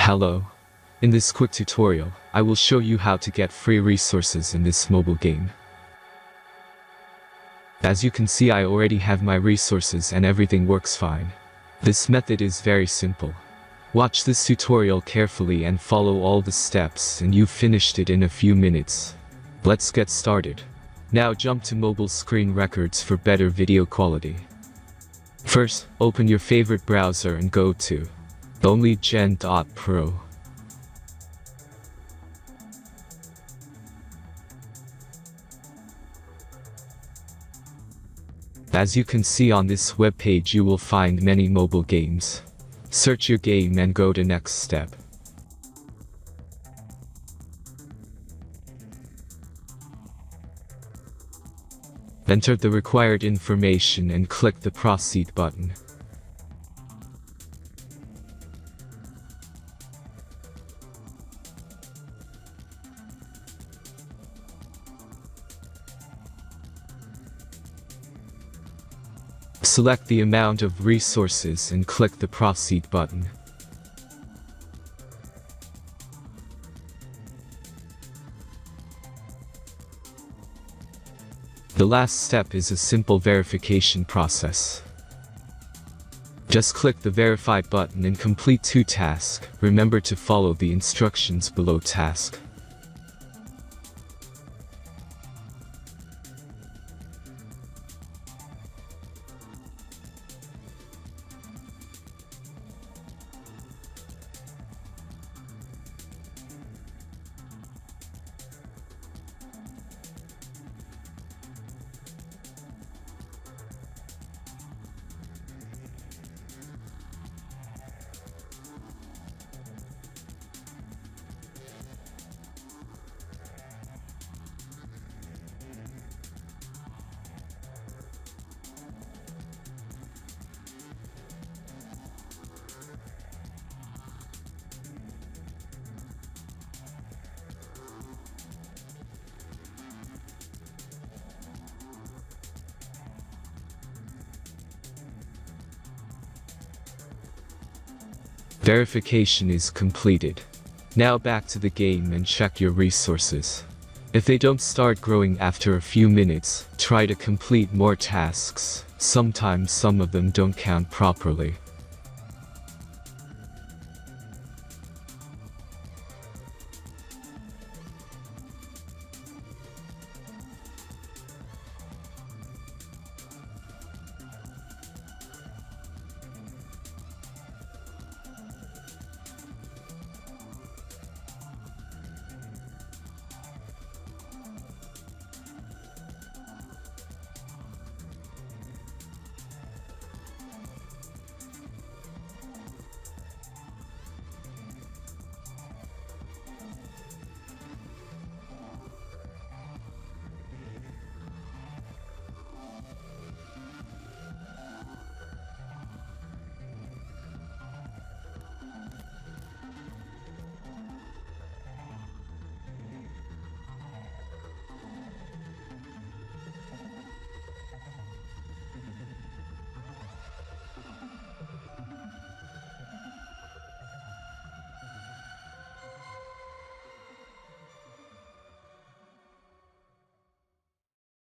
Hello. In this quick tutorial, I will show you how to get free resources in this mobile game. As you can see, I already have my resources and everything works fine. This method is very simple. Watch this tutorial carefully and follow all the steps and you've finished it in a few minutes. Let's get started. Now jump to mobile screen records for better video quality. First, open your favorite browser and go to onlygen.pro. As you can see on this web page, you will find many mobile games. Search your game and go to next step. Enter the required information and click the proceed button. Select the amount of resources and click the proceed button. The last step is a simple verification process. Just click the verify button and complete 2 tasks. Remember to follow the instructions below task. Verification is completed. Now back to the game and check your resources. If they don't start growing after a few minutes, try to complete more tasks. Sometimes some of them don't count properly.